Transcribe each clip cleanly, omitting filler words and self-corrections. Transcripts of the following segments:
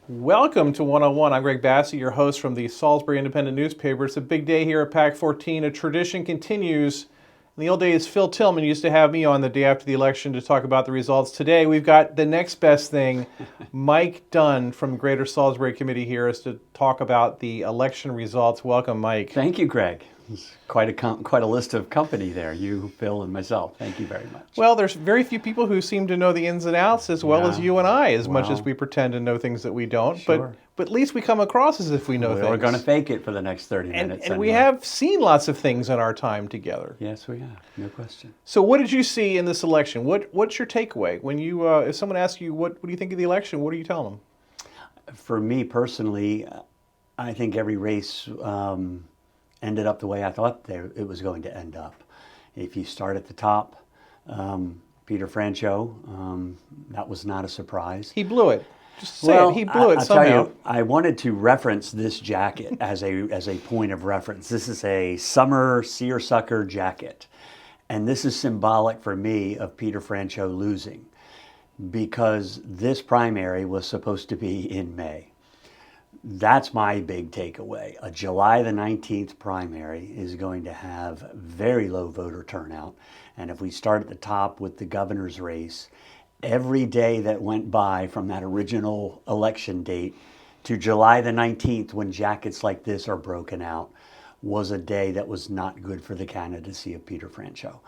Welcome to 101. I'm Greg Bassett, your host from the Salisbury Independent newspaper. It's a big day here at PAC 14. A tradition continues. In the old days, Phil Tillman used to have me on the day after the election to talk about the results. Today, we've got the next best thing. Mike Dunn from Greater Salisbury Committee here is to talk about the election results. Welcome, Mike. Thank you, Greg. It's quite a list of company there, you, Phil, and myself. Thank you very much. Well, there's very few people who seem to know the ins and outs as well as you and I, as much as we pretend to know things that we don't. Sure. But at least we come across as if we know things. We're going to fake it for the next 30 minutes. And we have seen lots of things in our time together. Yes, we have. No question. So what did you see in this election? What's your takeaway? When you, if someone asks you, what do you think of the election, what do you tell them? For me personally, I think every race ended up the way I thought it was going to end up. If you start at the top, Peter Franchot, that was not a surprise. He blew it. Just say it. He blew it somehow. Tell you, I wanted to reference this jacket as a point of reference. This is a summer seersucker jacket. And this is symbolic for me of Peter Franchot losing, because this primary was supposed to be in May. That's my big takeaway. A July the 19th primary is going to have very low voter turnout. And if we start at the top with the governor's race, every day that went by from that original election date to July the 19th, when jackets like this are broken out, was a day that was not good for the candidacy of Peter Franchot.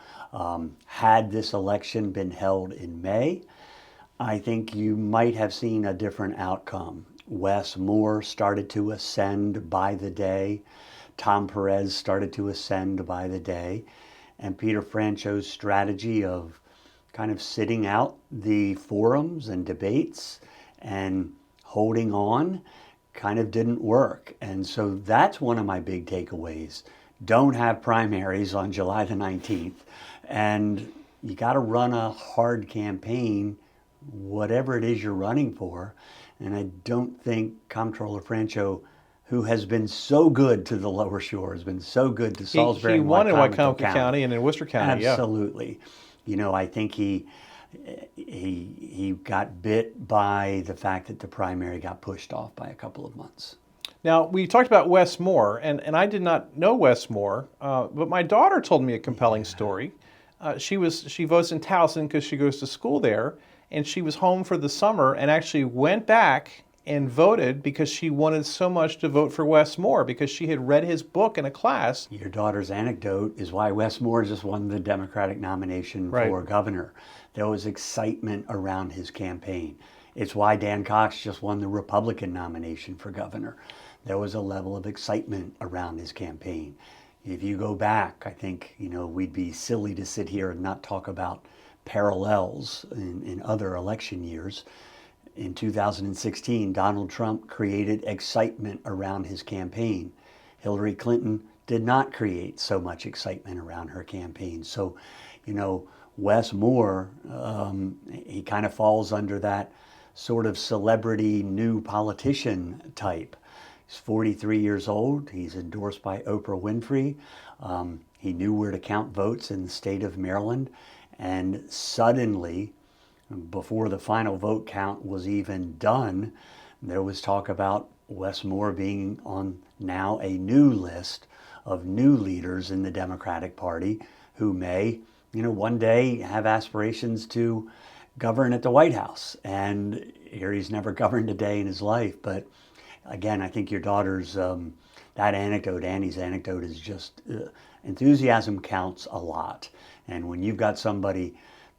Had this election been held in May, I think you might have seen a different outcome. Wes Moore started to ascend by the day. Tom Perez started to ascend by the day. And Peter Franchot's strategy of kind of sitting out the forums and debates and holding on kind of didn't work. And so that's one of my big takeaways. Don't have primaries on July the 19th. And you got to run a hard campaign, whatever it is you're running for. And I don't think Comptroller Franchot, who has been so good to the Lower Shore, has been so good to Salisbury he and won in Wycomico Wycomico County and in Worcester County. Absolutely. Yeah. You know, I think he got bit by the fact that the primary got pushed off by a couple of months. Now, we talked about Wes Moore, and I did not know Wes Moore, but my daughter told me a compelling story. She votes in Towson because she goes to school there, and she was home for the summer and actually went back and voted because she wanted so much to vote for Wes Moore because she had read his book in a class. Your daughter's anecdote is why Wes Moore just won the Democratic nomination for governor. There was excitement around his campaign. It's why Dan Cox just won the Republican nomination for governor. There was a level of excitement around his campaign. If you go back, I think, we'd be silly to sit here and not talk about parallels in other election years. In 2016, Donald Trump created excitement around his campaign. Hillary Clinton did not create so much excitement around her campaign. So, Wes Moore, he kind of falls under that sort of celebrity new politician type. He's 43 years old. He's endorsed by Oprah Winfrey. He knew where to count votes in the state of Maryland. And suddenly, before the final vote count was even done, there was talk about Wes Moore being on now a new list of new leaders in the Democratic Party who may, one day have aspirations to govern at the White House. And here he's never governed a day in his life. But again, I think your daughter's, that anecdote, Annie's anecdote, is just enthusiasm counts a lot. And when you've got somebody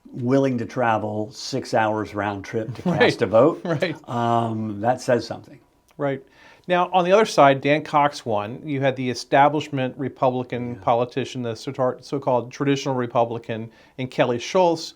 willing to travel 6 hours round trip to cast a vote, that says something. Right. Now, on the other side, Dan Cox won. You had the establishment Republican politician, the so-called traditional Republican, and Kelly Schultz.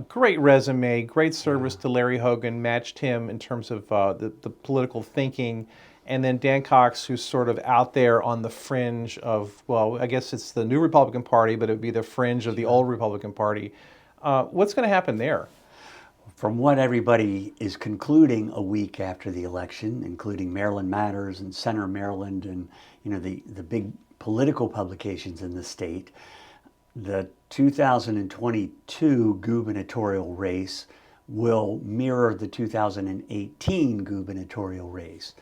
Great resume, great service to Larry Hogan, matched him in terms of the political thinking. And then Dan Cox, who's sort of out there on the fringe of, well, I guess it's the new Republican Party, but it would be the fringe of the old Republican Party. What's going to happen there? From what everybody is concluding a week after the election, including Maryland Matters and Center Maryland and the big political publications in the state, the 2022 gubernatorial race will mirror the 2018 gubernatorial race.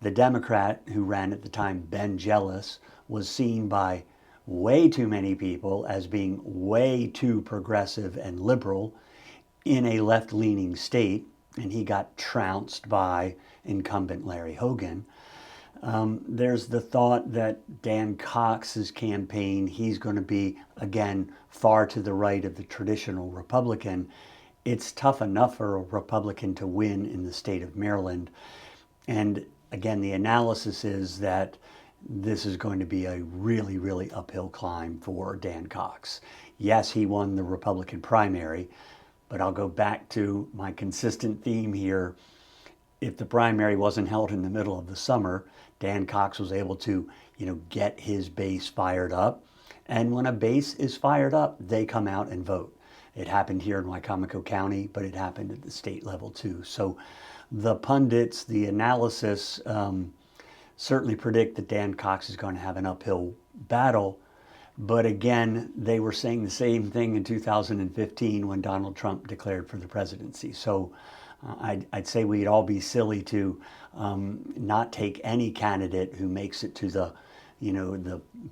The Democrat who ran at the time, Ben Jealous, was seen by way too many people as being way too progressive and liberal in a left-leaning state, and he got trounced by incumbent Larry Hogan. There's the thought that Dan Cox's campaign, he's going to be, again, far to the right of the traditional Republican. It's tough enough for a Republican to win in the state of Maryland. And again, the analysis is that this is going to be a really, really uphill climb for Dan Cox. Yes, he won the Republican primary, but I'll go back to my consistent theme here. If the primary wasn't held in the middle of the summer, Dan Cox was able to, get his base fired up. And when a base is fired up, they come out and vote. It happened here in Wicomico County, but it happened at the state level too. So the pundits, the analysis certainly predict that Dan Cox is going to have an uphill battle. But again, they were saying the same thing in 2015 when Donald Trump declared for the presidency. So I'd say we'd all be silly to not take any candidate who makes it to the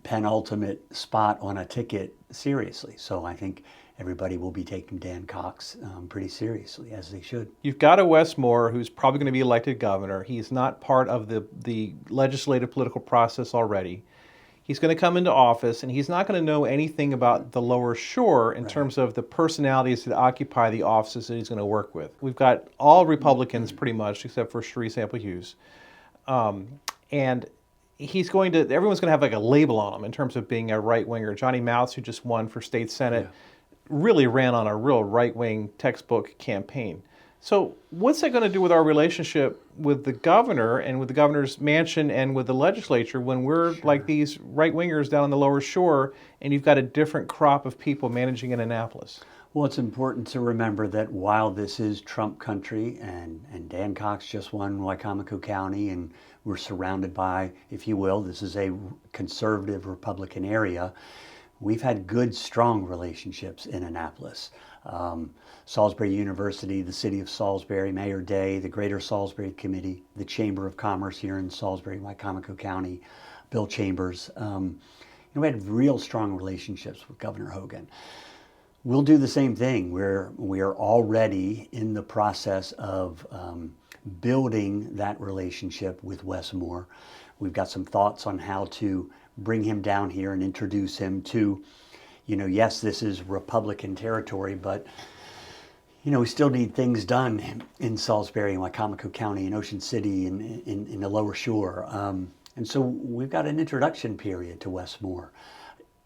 penultimate spot on a ticket seriously. So I think everybody will be taking Dan Cox pretty seriously, as they should. You've got a Wes Moore who's probably going to be elected governor. He's not part of the legislative political process already. He's going to come into office, and he's not going to know anything about the lower shore in terms of the personalities that occupy the offices that he's going to work with. We've got all Republicans pretty much, except for Cherie Sample Hughes. And everyone's going to have like a label on him in terms of being a right-winger. Johnny Mouts, who just won for state senate, really ran on a real right-wing textbook campaign. So what's that going to do with our relationship with the governor and with the governor's mansion and with the legislature when we're like these right-wingers down on the lower shore and you've got a different crop of people managing in Annapolis? Well, it's important to remember that while this is Trump country and Dan Cox just won Wicomico County and we're surrounded by, if you will, this is a conservative Republican area, we've had good, strong relationships in Annapolis. Salisbury University, the City of Salisbury, Mayor Day, the Greater Salisbury Committee, the Chamber of Commerce here in Salisbury, Wicomico County, Bill Chambers. We had real strong relationships with Governor Hogan. We'll do the same thing. We are already in the process of building that relationship with Wes Moore. We've got some thoughts on how to bring him down here and introduce him to, yes, this is Republican territory, but we still need things done in Salisbury and Wicomico County and Ocean City and in the lower shore. And so we've got an introduction period to Wes Moore.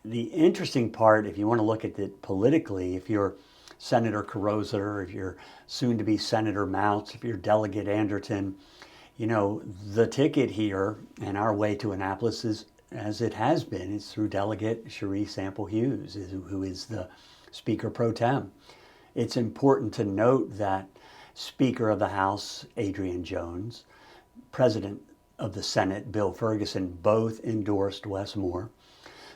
The interesting part, if you want to look at it politically, if you're Senator Carozza, if you're soon to be Senator Mouts, if you're Delegate Anderton, the ticket here and our way to Annapolis is, as it has been, is through Delegate Cherie Sample Hughes, who is the Speaker pro tem. It's important to note that Speaker of the House, Adrian Jones, President of the Senate, Bill Ferguson, both endorsed Wes Moore.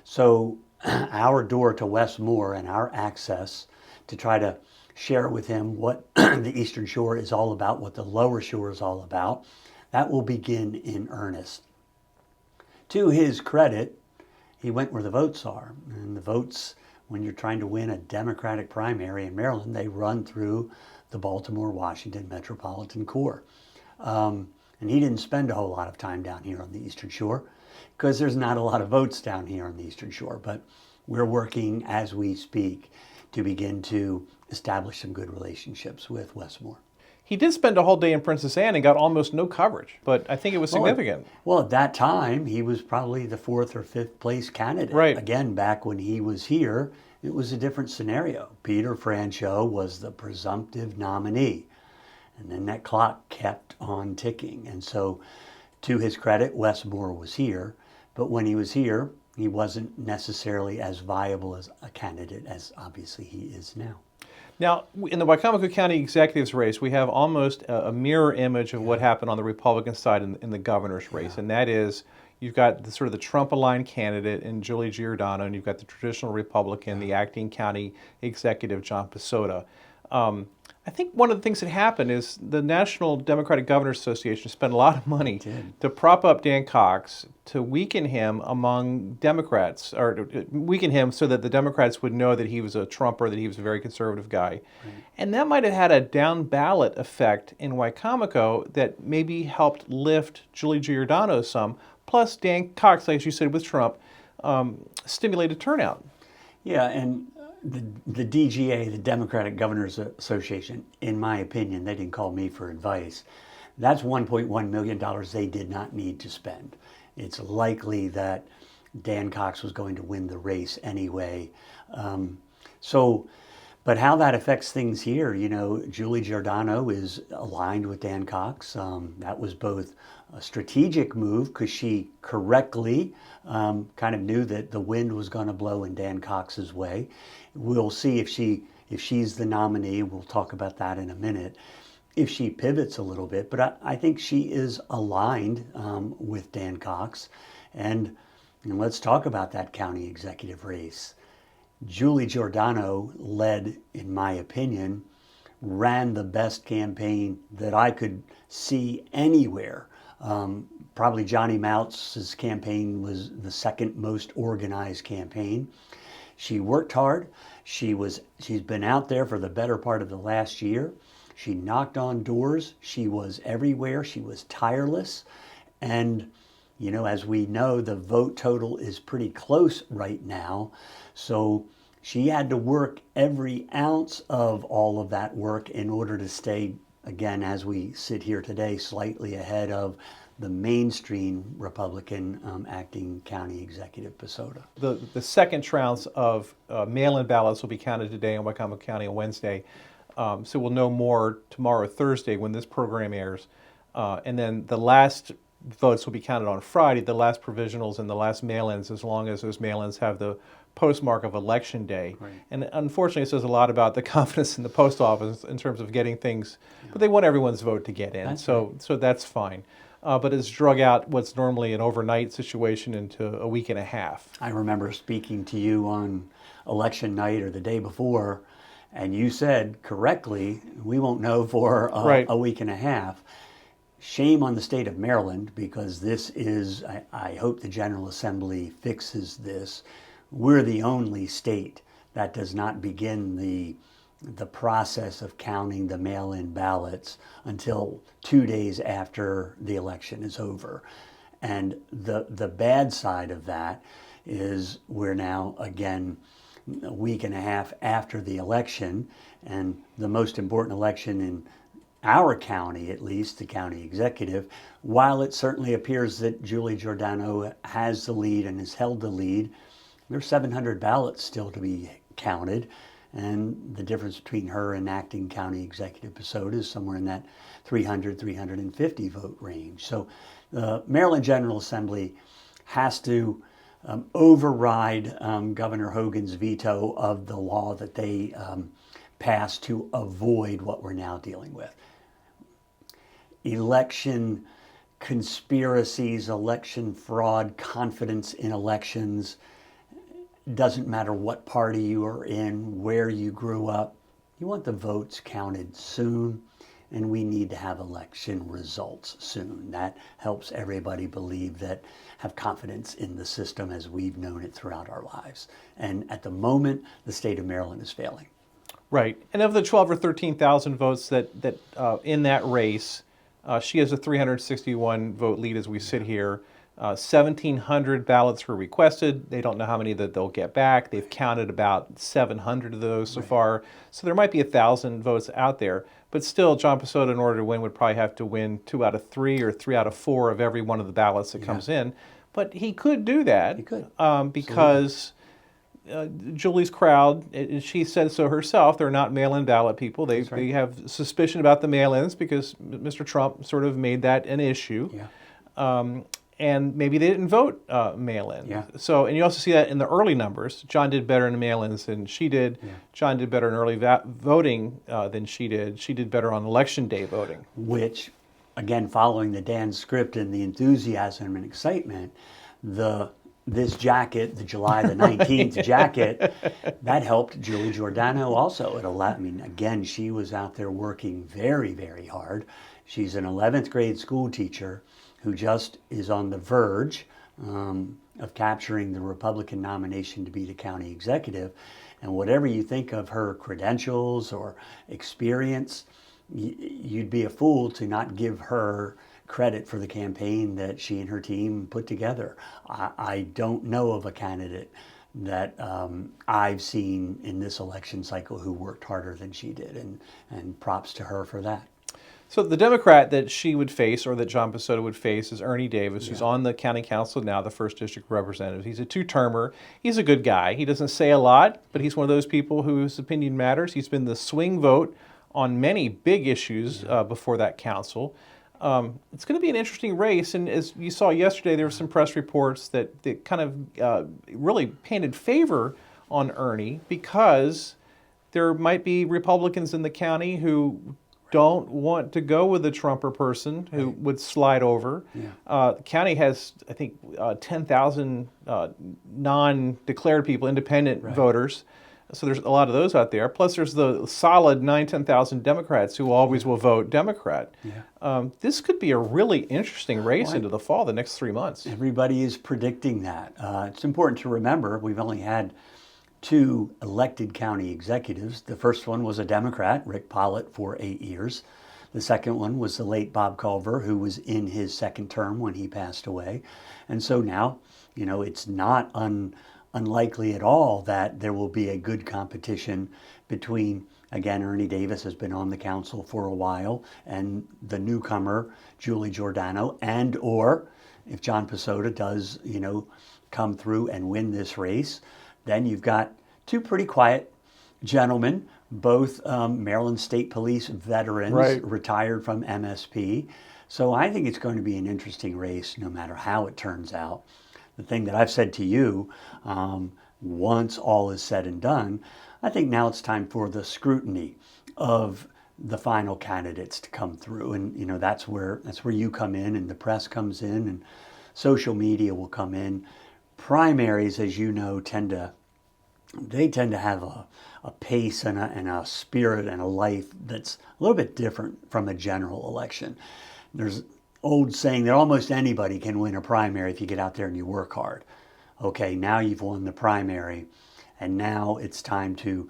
So our door to Wes Moore and our access to try to share with him what the Eastern Shore is all about, what the Lower Shore is all about, that will begin in earnest. To his credit, he went where the votes are. And the votes, when you're trying to win a Democratic primary in Maryland, they run through the Baltimore-Washington metropolitan core. And he didn't spend a whole lot of time down here on the Eastern Shore because there's not a lot of votes down here on the Eastern Shore. But we're working as we speak to begin to establish some good relationships with Wes Moore. He did spend a whole day in Princess Anne and got almost no coverage, but I think it was significant. Well, at that time, he was probably the 4th or 5th place candidate. Right. Again, back when he was here, it was a different scenario. Peter Franchot was the presumptive nominee. And then that clock kept on ticking. And so, to his credit, Wes Moore was here. But when he was here, he wasn't necessarily as viable as a candidate as obviously he is now. Now, in the Wicomico County executives race, we have almost a mirror image of what happened on the Republican side in the governor's race, and that is you've got the sort of the Trump-aligned candidate in Julie Giordano, and you've got the traditional Republican, the acting county executive, John Pesota. I I think one of the things that happened is the National Democratic Governors Association spent a lot of money to prop up Dan Cox, to weaken him among Democrats, or to weaken him so that the Democrats would know that he was a Trumper, that he was a very conservative guy. Right. And that might have had a down ballot effect in Wicomico that maybe helped lift Julie Giordano some. Plus, Dan Cox, like you said with Trump, stimulated turnout. Yeah, and the DGA, the Democratic Governors Association, in my opinion, they didn't call me for advice. That's $1.1 million they did not need to spend. It's likely that Dan Cox was going to win the race anyway. But how that affects things here, Julie Giordano is aligned with Dan Cox. That was both a strategic move because she correctly kind of knew that the wind was going to blow in Dan Cox's way. We'll see if she's the nominee. We'll talk about that in a minute. If she pivots a little bit, but I think she is aligned with Dan Cox. And let's talk about that county executive race. Julie Giordano led, in my opinion, ran the best campaign that I could see anywhere. Probably Johnny Moutz's campaign was the second most organized campaign. She worked hard. She's been out there for the better part of the last year. She knocked on doors. She was everywhere. She was tireless. And, as we know, the vote total is pretty close right now. So she had to work every ounce of all of that work in order to stay, again, as we sit here today, slightly ahead of the mainstream Republican acting county executive, Pasota. The second rounds of mail-in ballots will be counted today in Wicomico County on Wednesday. So we'll know more tomorrow, Thursday, when this program airs. And then the last votes will be counted on Friday, the last provisionals and the last mail-ins, as long as those mail-ins have the postmark of Election Day. Right. And unfortunately, it says a lot about the confidence in the post office in terms of getting things, but they want everyone's vote to get in, so that's fine. But it's drug out what's normally an overnight situation into a week and a half. I remember speaking to you on election night or the day before, and you said correctly, we won't know for a week and a half. Shame on the state of Maryland, because this is, I hope the General Assembly fixes this. We're the only state that does not begin the process of counting the mail-in ballots until 2 days after the election is over. And the bad side of that is we're now, again, a week and a half after the election, and the most important election in our county, at least, the county executive, while it certainly appears that Julie Giordano has the lead and has held the lead, there's 700 ballots still to be counted, and the difference between her and acting county executive Pasota is somewhere in that 300, 350 vote range. So the Maryland General Assembly has to override Governor Hogan's veto of the law that they passed to avoid what we're now dealing with. Election conspiracies, election fraud, confidence in elections. Doesn't matter what party you are in, where you grew up. You want the votes counted soon, and we need to have election results soon. That helps everybody believe that, have confidence in the system as we've known it throughout our lives. And at the moment, the state of Maryland is failing. Right. And of the 12 or 13,000 votes that in that race, she has a 361 vote lead as we sit here. 1,700 ballots were requested. They don't know how many that they'll get back. They've counted about 700 of those so far. So there might be 1,000 votes out there. But still, John Pasota, in order to win, would probably have to win 2 out of 3 or 3 out of 4 of every one of the ballots that comes in. But he could do that. He could. Because Julie's crowd, she said so herself, they're not mail-in ballot people. They have suspicion about the mail-ins because Mr. Trump sort of made that an issue. Yeah. And maybe they didn't vote mail-in. Yeah. So, and you also see that in the early numbers. John did better in the mail-ins than she did. Yeah. John did better in early voting than she did. She did better on election day voting. Which, again, following the Dan script and the enthusiasm and excitement, the this jacket, the July the 19th jacket, that helped Julie Giordano also. I mean, again, she was out there working very, very hard. She's an 11th grade school teacher who just is on the verge of capturing the Republican nomination to be the county executive. And whatever you think of her credentials or experience, you'd be a fool to not give her credit for the campaign that she and her team put together. I don't know of a candidate that I've seen in this election cycle who worked harder than she did, and props to her for that. So the Democrat that she would face, or that John Pessota would face, is Ernie Davis, who's on the county council now, the 1st District Representative. He's a two-termer. He's a good guy. He doesn't say a lot, but he's one of those people whose opinion matters. He's been the swing vote on many big issues before that council. It's going to be an interesting race, and as you saw yesterday, there were some press reports that kind of really painted favor on Ernie because there might be Republicans in the county who don't want to go with a Trumper person who would slide over. The county has, I think, 10,000 non-declared people, independent voters. So there's a lot of those out there. Plus there's the solid 10,000 Democrats who always will vote Democrat. This could be a really interesting race into the fall, the next 3 months. Everybody is predicting that. It's important to remember we've only had 2 elected county executives. The first one was a Democrat, Rick Pollitt, for 8 years. The second one was the late Bob Culver, who was in his second term when he passed away. And so now, it's not unlikely at all that there will be a good competition between, again, Ernie Davis has been on the council for a while, and the newcomer, Julie Giordano, and or if John Pessota does, come through and win this race, then you've got 2 pretty quiet gentlemen, both Maryland State Police veterans, retired from MSP. So I think it's going to be an interesting race no matter how it turns out. The thing that I've said to you, once all is said and done, I think now it's time for the scrutiny of the final candidates to come through. And, that's where you come in and the press comes in and social media will come in. Primaries, as you know, tend to have a pace and a spirit and a life that's a little bit different from a general election. There's old saying that almost anybody can win a primary if you get out there and you work hard. Okay, now you've won the primary, and now it's time to,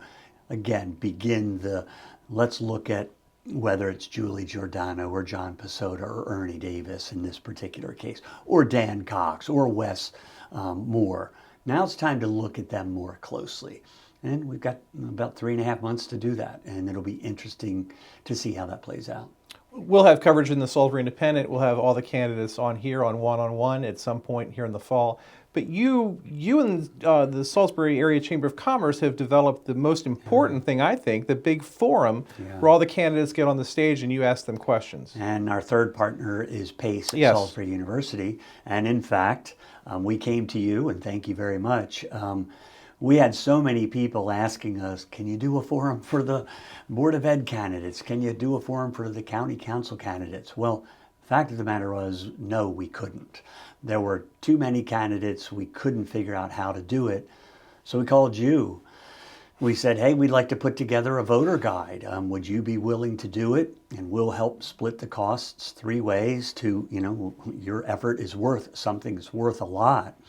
again, begin let's look at whether it's Julie Giordano or John Pessota or Ernie Davis in this particular case, or Dan Cox or Wes Moore. Now it's time to look at them more closely. And we've got about 3.5 months to do that, and it'll be interesting to see how that plays out. We'll have coverage in the Salisbury Independent. We'll have all the candidates on here on one-on-one at some point here in the fall. But you and the Salisbury Area Chamber of Commerce have developed the most important thing, I think, the big forum where all the candidates get on the stage and you ask them questions. And our third partner is PACE at Salisbury University. And in fact, we came to you, and thank you very much. We had so many people asking us, can you do a forum for the Board of Ed candidates? Can you do a forum for the county council candidates? Well, the fact of the matter was, no, we couldn't. There were too many candidates. We couldn't figure out how to do it. So we called you. We said, hey, we'd like to put together a voter guide. Would you be willing to do it? And we'll help split the costs 3 ways to, your effort is worth something. It's worth a lot.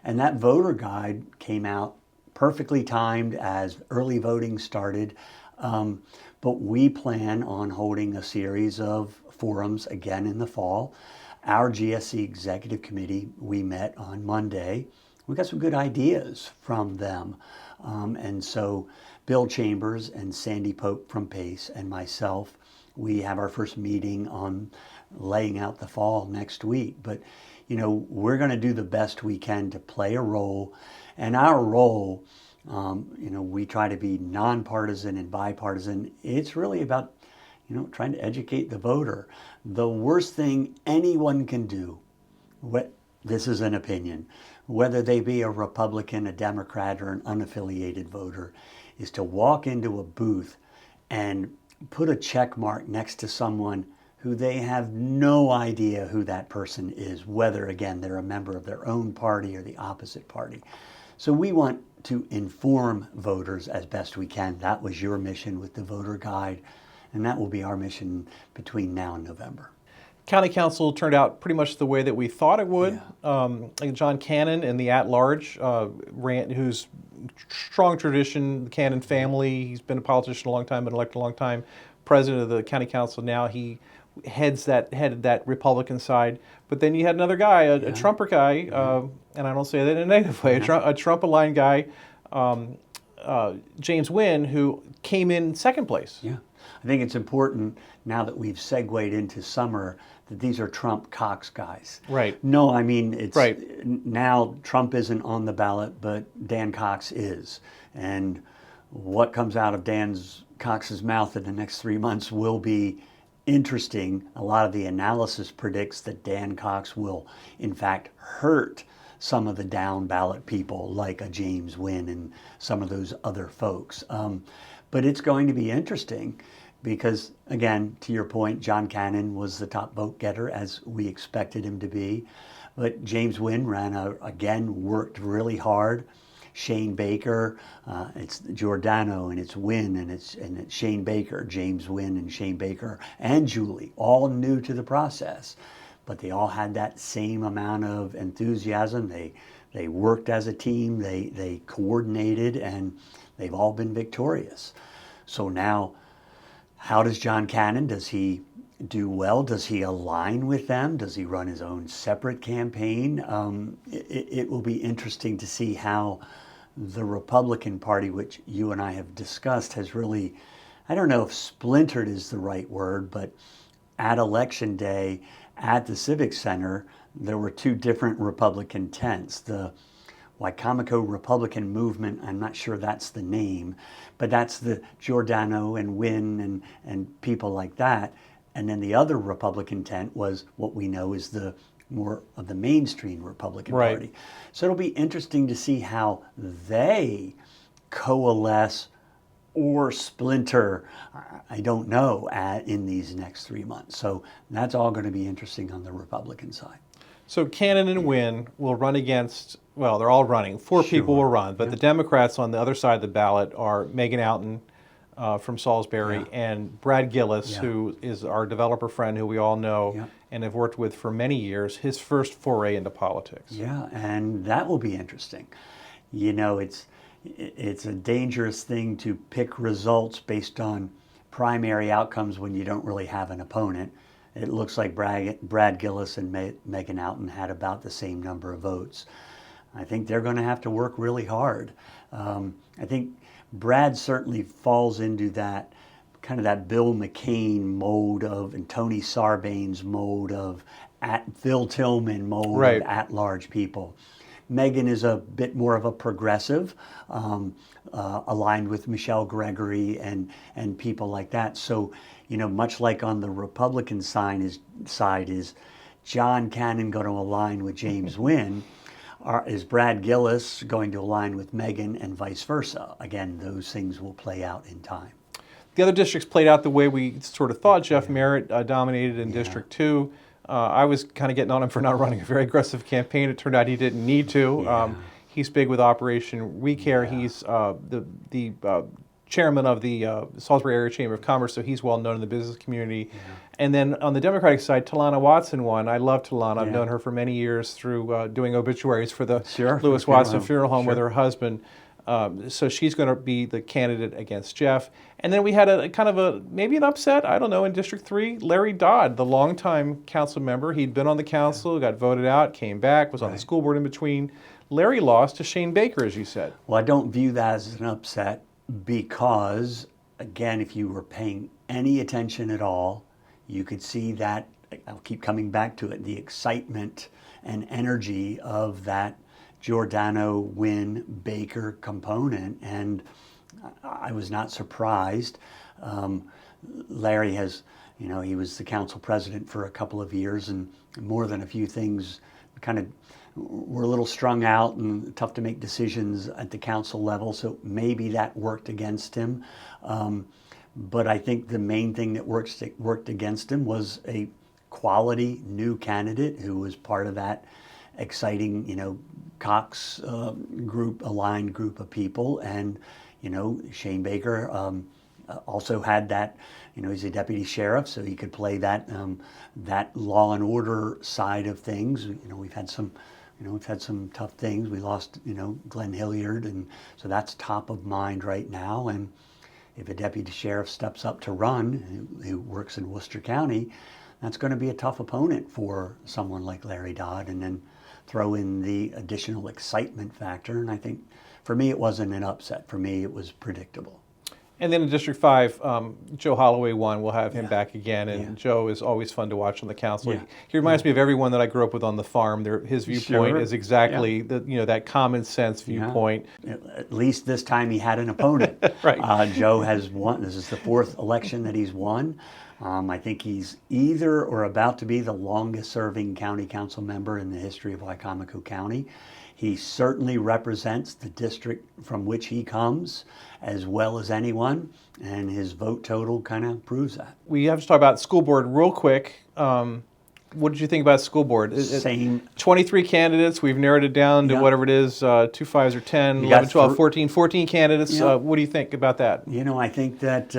And that voter guide came out perfectly timed as early voting started. But we plan on holding a series of forums again in the fall. Our GSC Executive Committee, we met on Monday. We got some good ideas from them. And so Bill Chambers and Sandy Pope from PACE and myself, we have our first meeting on laying out the fall next week. But, we're going to do the best we can to play a role. And our role, we try to be nonpartisan and bipartisan. It's really about, trying to educate the voter. The worst thing anyone can do, this is an opinion, whether they be a Republican, a Democrat, or an unaffiliated voter, is to walk into a booth and put a check mark next to someone who they have no idea who that person is, whether, again, they're a member of their own party or the opposite party. So we want to inform voters as best we can. That was your mission with the voter guide, and that will be our mission between now and November. County Council turned out pretty much the way that we thought it would. Like John Cannon and the at-large, who's strong tradition, the Cannon family. He's been a politician a long time, been elected a long time. President of the County Council now. He headed that Republican side. But then you had another guy, a Trumper guy, and I don't say that in a negative way, a Trump-aligned guy, James Wynn, who came in second place. Yeah. I think it's important now that we've segued into summer that these are Trump-Cox guys. Right. No, I mean, it's right. Now Trump isn't on the ballot, but Dan Cox is. And what comes out of Cox's mouth in the next 3 months will be interesting. A lot of the analysis predicts that Dan Cox will, in fact, hurt some of the down ballot people like a James Wynn and some of those other folks. But it's going to be interesting because, again, to your point, John Cannon was the top vote getter as we expected him to be. But James Wynn worked really hard. Shane Baker, it's Giordano and it's Wynn and it's Shane Baker, James Wynn and Shane Baker and Julie, all new to the process. But they all had that same amount of enthusiasm. They worked as a team, they coordinated, and they've all been victorious. So now, how does John Cannon, does he do well? Does he align with them? Does he run his own separate campaign? It will be interesting to see how the Republican Party, which you and I have discussed, has really, I don't know if splintered is the right word, but at Election Day at the Civic Center, there were two different Republican tents. The Wicomico Republican Movement, I'm not sure that's the name, but that's the Giordano and Wynn and people like that. And then the other Republican tent was what we know is the more of the mainstream Republican Party. So it'll be interesting to see how they coalesce or splinter, I don't know, in these next 3 months. So that's all going to be interesting on the Republican side. So Cannon and Wynn will run against, well, they're all running. Four people will run, but the Democrats on the other side of the ballot are Megan Outen from Salisbury and Brad Gillis, who is our developer friend who we all know and have worked with for many years, his first foray into politics. Yeah, and that will be interesting. You know, it's a dangerous thing to pick results based on primary outcomes when you don't really have an opponent. It looks like Brad Gillis and Megan Outen had about the same number of votes. I think they're going to have to work really hard. I think Brad certainly falls into that kind of that Bill McCain mode and Tony Sarbanes mode of Phil Tillman mode of at-large people. Megan is a bit more of a progressive, aligned with Michelle Gregory and people like that. So, you know, much like on the Republican side is John Cannon going to align with James Wynn? Is Brad Gillis going to align with Megan and vice versa? Again, those things will play out in time. The other districts played out the way we sort of thought. Jeff Merritt dominated in District 2. I was kind of getting on him for not running a very aggressive campaign. It turned out he didn't need to. He's big with Operation We Care. He's the chairman of the Salisbury Area Chamber of Commerce, so he's well known in the business community. And then on the Democratic side, Talana Watson won. I love Talana. I've known her for many years through doing obituaries for the Lewis Watson Funeral Home with her husband. So she's going to be the candidate against Jeff. And then we had a kind of maybe an upset, I don't know, in District 3. Larry Dodd, the longtime council member, he'd been on the council, got voted out, came back, was on the school board in between. Larry lost to Shane Baker, as you said. Well, I don't view that as an upset because, again, if you were paying any attention at all, you could see that, I'll keep coming back to it, the excitement and energy of that Giordano, Wynn, Baker component, and I was not surprised. Larry has, you know, he was the council president for a couple of years, and more than a few things kind of were a little strung out and tough to make decisions at the council level, so maybe that worked against him. But I think the main thing that worked against him was a quality new candidate who was part of that exciting, Cox aligned group of people. And, Shane Baker also had that, he's a deputy sheriff, so he could play that that law and order side of things. We've had some tough things. We lost, Glenn Hilliard, and so that's top of mind right now. And if a deputy sheriff steps up to run, who works in Worcester County, that's going to be a tough opponent for someone like Larry Dodd. And then throw in the additional excitement factor. And I think for me, it wasn't an upset. For me, it was predictable. And then in District 5, Joe Holloway won. We'll have him back again. And Joe is always fun to watch on the council. Yeah. He reminds me of everyone that I grew up with on the farm. His viewpoint is exactly that common sense viewpoint. At least this time he had an opponent. Right. Joe has won. This is the 4th election that he's won. I think he's either or about to be the longest serving county council member in the history of Wicomico County. He certainly represents the district from which he comes as well as anyone, and his vote total kind of proves that. We have to talk about school board real quick. What did you think about school board? Same. 23 candidates. We've narrowed it down to whatever it is, 2 5s or 10, 11, 12, 14 candidates. What do you think about that? I think that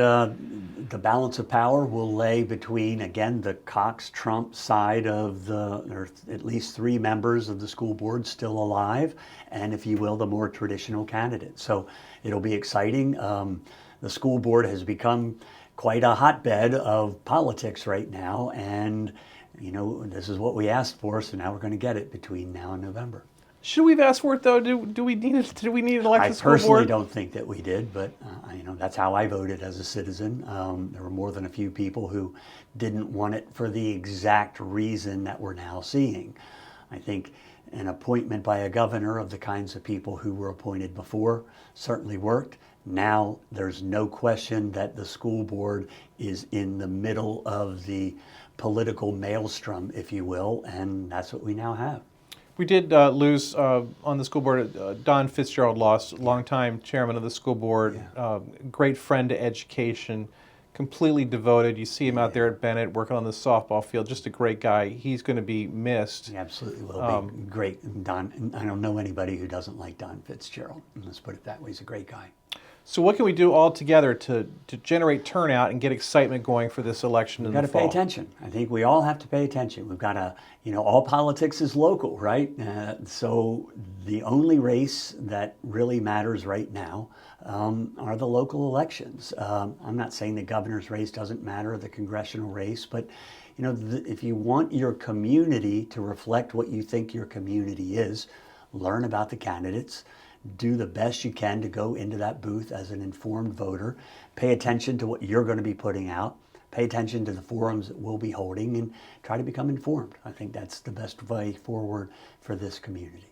the balance of power will lay between, again, the Cox-Trump side of or at least 3 members of the school board still alive, and, if you will, the more traditional candidates. So it'll be exciting. The school board has become quite a hotbed of politics right now, and this is what we asked for, so now we're going to get it between now and November. Should we have asked for it, though? Do we need it? Do we need an elected school board? I personally don't think that we did, but that's how I voted as a citizen. There were more than a few people who didn't want it for the exact reason that we're now seeing. I think an appointment by a governor of the kinds of people who were appointed before certainly worked. Now there's no question that the school board is in the middle of the political maelstrom, if you will, and that's what we now have. We did lose on the school board. Don Fitzgerald lost, longtime chairman of the school board, great friend to education, completely devoted. You see him out there at Bennett working on the softball field, just a great guy. He's going to be missed. He absolutely will be. Great. Don, I don't know anybody who doesn't like Don Fitzgerald. Let's put it that way. He's a great guy. So what can we do all together to generate turnout and get excitement going for this election in the fall? We've got to pay attention. I think we all have to pay attention. We've got to, all politics is local, right? So the only race that really matters right now are the local elections. I'm not saying the governor's race doesn't matter, the congressional race, but if you want your community to reflect what you think your community is, learn about the candidates. Do the best you can to go into that booth as an informed voter. Pay attention to what you're going to be putting out. Pay attention to the forums that we'll be holding and try to become informed. I think that's the best way forward for this community.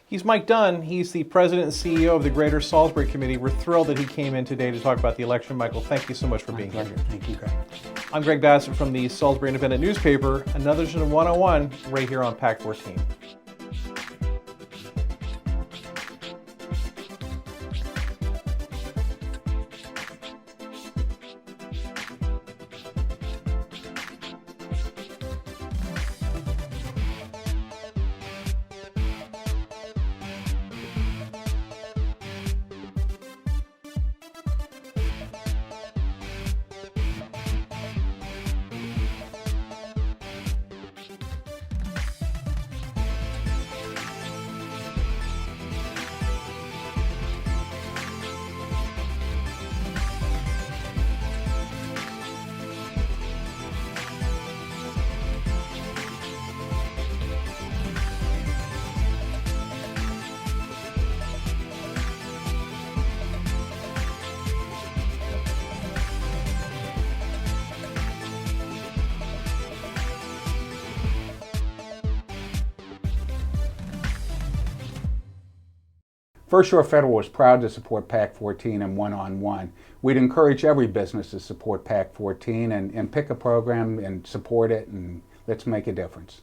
He's Mike Dunn. He's the president and CEO of the Greater Salisbury Committee. We're thrilled that he came in today to talk about the election. Michael, thank you so much for being here. Thank you, Greg. I'm Greg Bassett from the Salisbury Independent newspaper. Another edition of 101 right here on PAC 14. First Shore Federal is proud to support PAC 14 and one-on-one. We'd encourage every business to support PAC 14 and pick a program and support it, and let's make a difference.